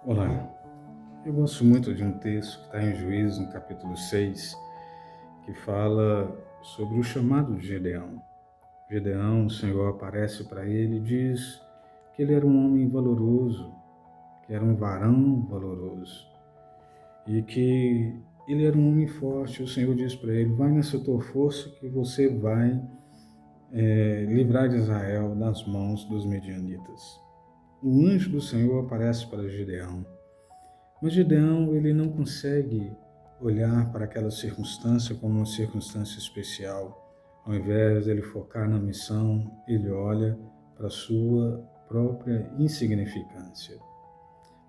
Olá, eu gosto muito de um texto que está em Juízes, no capítulo 6, que fala sobre o chamado de Gedeão. Gedeão, o Senhor aparece para ele e diz que ele era um homem valoroso, que era um varão valoroso e que ele era um homem forte. O Senhor diz para ele: vai nessa tua força que você vai livrar de Israel das mãos dos medianitas. O anjo do Senhor aparece para Gedeão. Mas Gideão, ele não consegue olhar para aquela circunstância como uma circunstância especial. Ao invés de ele focar na missão, ele olha para a sua própria insignificância.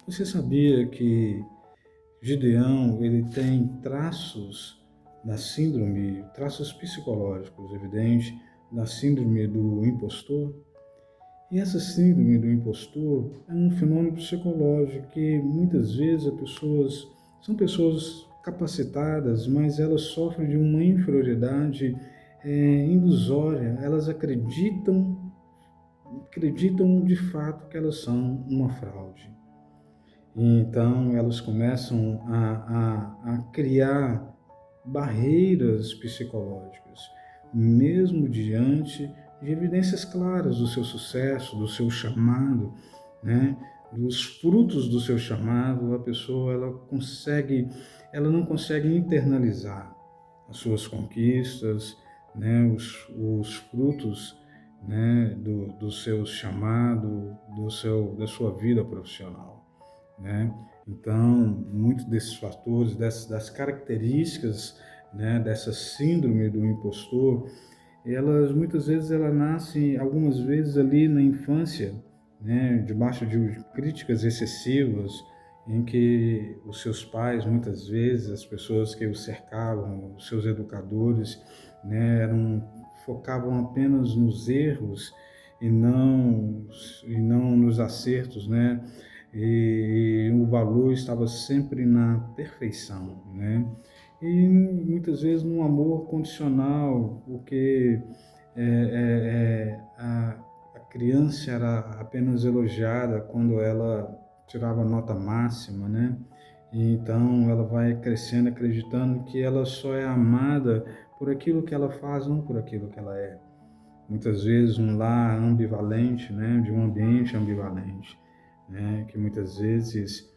Você sabia que Gideão, ele tem traços da síndrome, traços psicológicos evidentes da síndrome do impostor? E essa síndrome do impostor é um fenômeno psicológico que muitas vezes são pessoas capacitadas, mas elas sofrem de uma inferioridade ilusória. Elas acreditam de fato que elas são uma fraude. E então elas começam a criar barreiras psicológicas, mesmo diante de evidências claras do seu sucesso, do seu chamado, né? Dos frutos do seu chamado. A pessoa ela não consegue internalizar as suas conquistas, né? Os frutos, né? Do seu chamado, da sua vida profissional, né? Então, muitos desses fatores, das características, né, dessa síndrome do impostor, muitas vezes ela nasce, algumas vezes ali na infância, né, debaixo de críticas excessivas, em que os seus pais, muitas vezes, as pessoas que o cercavam, os seus educadores, né, focavam apenas nos erros e não nos acertos, né? E o valor estava sempre na perfeição, né? E muitas vezes num amor condicional, porque a criança era apenas elogiada quando ela tirava nota máxima, né? E então ela vai crescendo acreditando que ela só é amada por aquilo que ela faz, não por aquilo que ela é. Muitas vezes um lar ambivalente, né? De um ambiente ambivalente, né? Que muitas vezes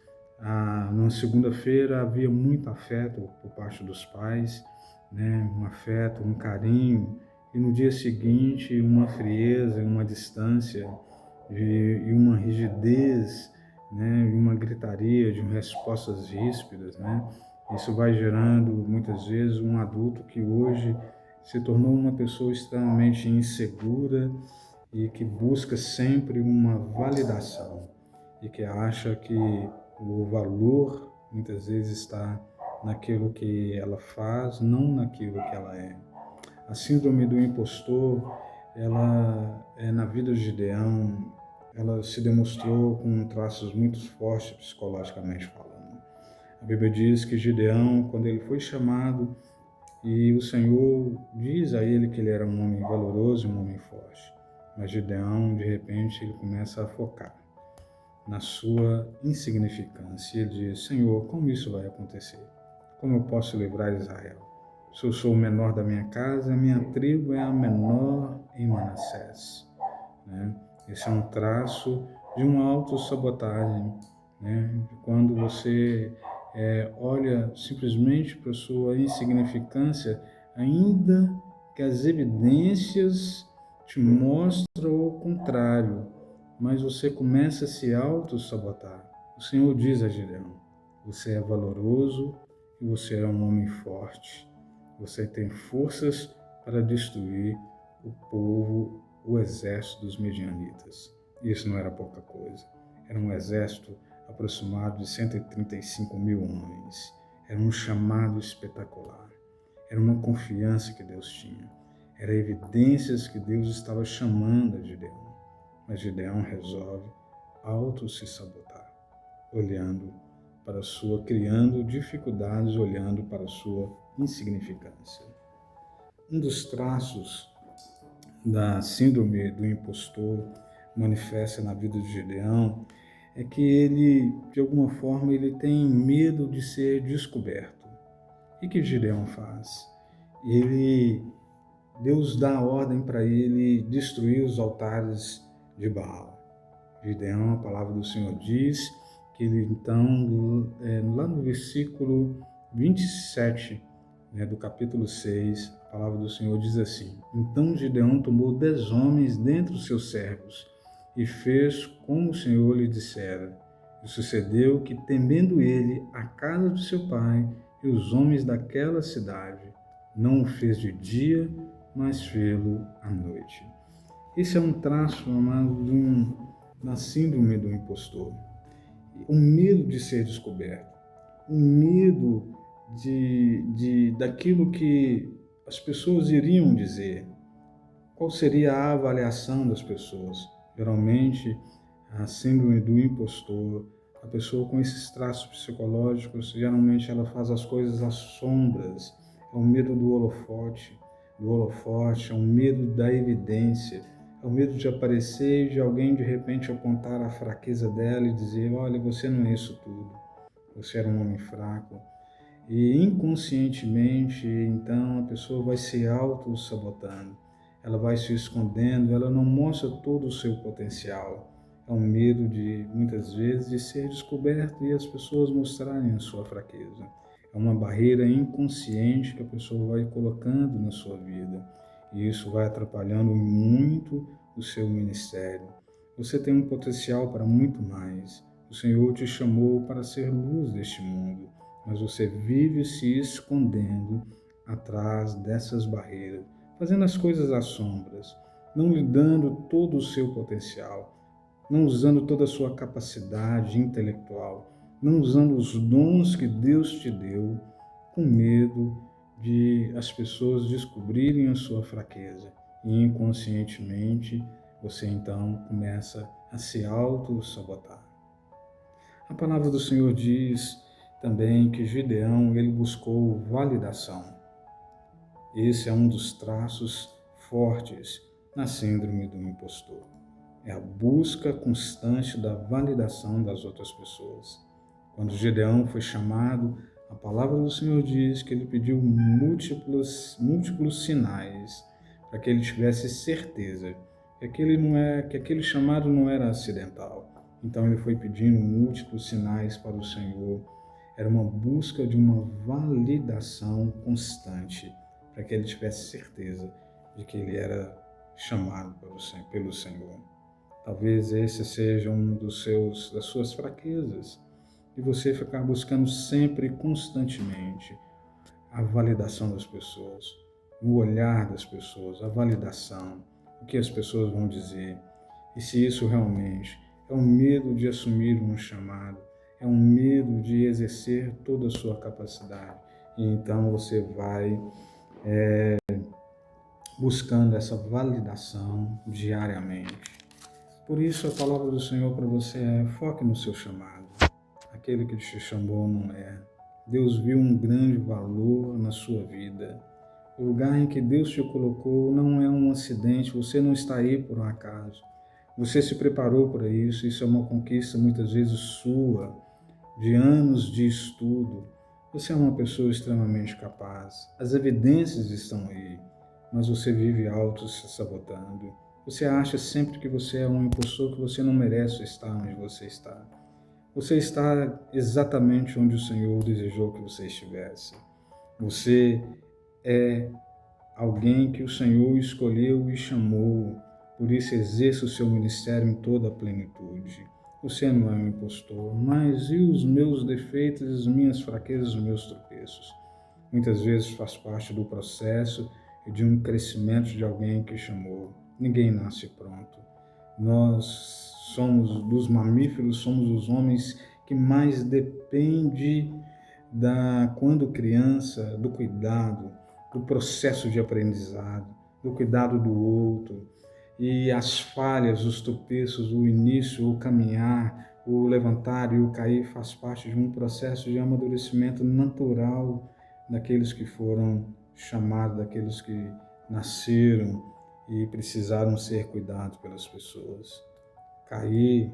numa segunda-feira havia muito afeto por parte dos pais, né? Um afeto, um carinho, e no dia seguinte uma frieza, uma distância e uma rigidez, né? E uma gritaria de respostas ríspidas, né? Isso vai gerando muitas vezes um adulto que hoje se tornou uma pessoa extremamente insegura e que busca sempre uma validação e que acha que o valor muitas vezes está naquilo que ela faz, não naquilo que ela é. A síndrome do impostor, na vida de Gideão, ela se demonstrou com traços muito fortes psicologicamente falando. A Bíblia diz que Gideão, quando ele foi chamado, e o Senhor diz a ele que ele era um homem valoroso e um homem forte. Mas Gideão, de repente, ele começa a focar na sua insignificância. Ele diz: Senhor, como isso vai acontecer? Como eu posso livrar Israel? Se eu sou o menor da minha casa, a minha tribo é a menor em Manassés. Né? Esse é um traço de uma autossabotagem, né? Quando você olha simplesmente para a sua insignificância, ainda que as evidências te mostram o contrário, mas você começa a se auto-sabotar. O Senhor diz a Gideão: você é valoroso e você é um homem forte. Você tem forças para destruir o povo, o exército dos medianitas. Isso não era pouca coisa. Era um exército aproximado de 135 mil homens. Era um chamado espetacular. Era uma confiança que Deus tinha. Eram evidências que Deus estava chamando a Gideão. Mas Gideão resolve se sabotar, criando dificuldades, olhando para a sua insignificância. Um dos traços da síndrome do impostor manifesta na vida de Gideão é que ele, de alguma forma, ele tem medo de ser descoberto. E que Gideão faz? Deus dá a ordem para ele destruir os altares de Baal. Gideão, a palavra do Senhor diz que ele então, lá no versículo 27, do capítulo 6, a palavra do Senhor diz assim: Então Gideão tomou 10 homens dentre os seus servos e fez como o Senhor lhe dissera. E sucedeu que, temendo ele a casa de seu pai e os homens daquela cidade, não o fez de dia, mas fê-lo à noite. Esse é um traço, amado, da síndrome do impostor. O medo de ser descoberto, o medo daquilo que as pessoas iriam dizer. Qual seria a avaliação das pessoas? Geralmente, a síndrome do impostor, a pessoa com esses traços psicológicos, geralmente ela faz as coisas às sombras. É o medo do holofote, é um medo da evidência, é o medo de aparecer e de alguém de repente apontar a fraqueza dela e dizer: olha, você não é isso tudo, você era um homem fraco. E inconscientemente, então, a pessoa vai se auto-sabotando, ela vai se escondendo, ela não mostra todo o seu potencial. É um medo de, muitas vezes, de ser descoberto e as pessoas mostrarem a sua fraqueza. É uma barreira inconsciente que a pessoa vai colocando na sua vida. E isso vai atrapalhando muito o seu ministério. Você tem um potencial para muito mais. O Senhor te chamou para ser luz deste mundo, mas você vive se escondendo atrás dessas barreiras, fazendo as coisas às sombras, não lhe dando todo o seu potencial, não usando toda a sua capacidade intelectual, não usando os dons que Deus te deu, com medo de as pessoas descobrirem a sua fraqueza. E inconscientemente você então começa a se auto-sabotar. A palavra do Senhor diz também que Gideão ele buscou validação. Esse é um dos traços fortes na síndrome do impostor. É a busca constante da validação das outras pessoas. Quando Gideão foi chamado, a palavra do Senhor diz que ele pediu múltiplos sinais para que ele tivesse certeza que aquele chamado não era acidental. Então ele foi pedindo múltiplos sinais para o Senhor. Era uma busca de uma validação constante para que ele tivesse certeza de que ele era chamado pelo Senhor. Talvez esse seja um das suas fraquezas, e você ficar buscando sempre, constantemente, a validação das pessoas, o olhar das pessoas, a validação, o que as pessoas vão dizer. E se isso realmente é um medo de assumir um chamado, é um medo de exercer toda a sua capacidade, e então você vai buscando essa validação diariamente. Por isso a palavra do Senhor para você é: foque no seu chamado. Aquele que te chamou não é. Deus viu um grande valor na sua vida. O lugar em que Deus te colocou não é um acidente, você não está aí por um acaso. Você se preparou para isso, isso é uma conquista muitas vezes sua, de anos de estudo. Você é uma pessoa extremamente capaz. As evidências estão aí, mas você vive se sabotando. Você acha sempre que você é um impostor, que você não merece estar onde você está. Você está exatamente onde o Senhor desejou que você estivesse. Você é alguém que o Senhor escolheu e chamou, por isso exerça o seu ministério em toda a plenitude. Você não é um impostor, mas e os meus defeitos, as minhas fraquezas, os meus tropeços? Muitas vezes faz parte do processo e de um crescimento de alguém que chamou. Ninguém nasce pronto. Nós somos dos mamíferos, somos os homens que mais depende quando criança, do cuidado, do processo de aprendizado, do cuidado do outro. E as falhas, os tropeços, o início, o caminhar, o levantar e o cair faz parte de um processo de amadurecimento natural daqueles que foram chamados, daqueles que nasceram e precisaram ser cuidados pelas pessoas. Cair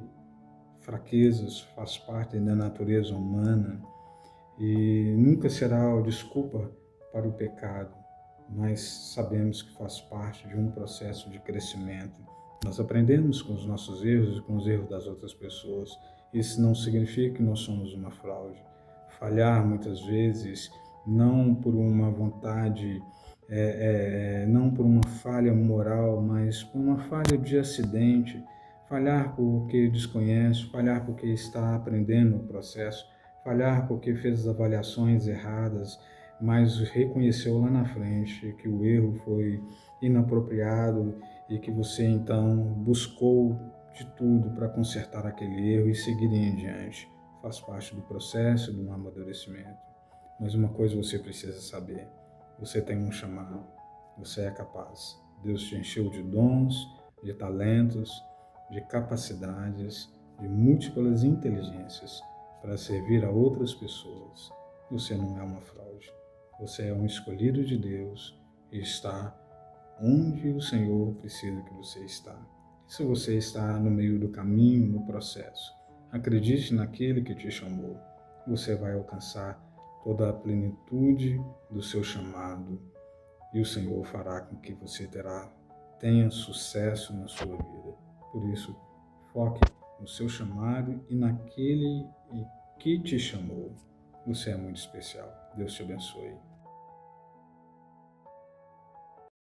fraquezas, faz parte da natureza humana e nunca será desculpa para o pecado, mas sabemos que faz parte de um processo de crescimento. Nós aprendemos com os nossos erros e com os erros das outras pessoas. Isso não significa que nós somos uma fraude. Falhar muitas vezes, não por uma vontade, não por uma falha moral, mas por uma falha de acidente, falhar porque desconhece, falhar porque está aprendendo o processo, falhar porque fez as avaliações erradas, mas reconheceu lá na frente que o erro foi inapropriado e que você então buscou de tudo para consertar aquele erro e seguir em diante. Faz parte do processo do amadurecimento. Mas uma coisa você precisa saber: você tem um chamado, você é capaz. Deus te encheu de dons, de talentos, de capacidades, de múltiplas inteligências para servir a outras pessoas. Você não é uma fraude. Você é um escolhido de Deus e está onde o Senhor precisa que você está. Se você está no meio do caminho, no processo, acredite naquele que te chamou. Você vai alcançar toda a plenitude do seu chamado e o Senhor fará com que você tenha sucesso na sua vida. Por isso, foque no seu chamado e naquele que te chamou. Você é muito especial. Deus te abençoe.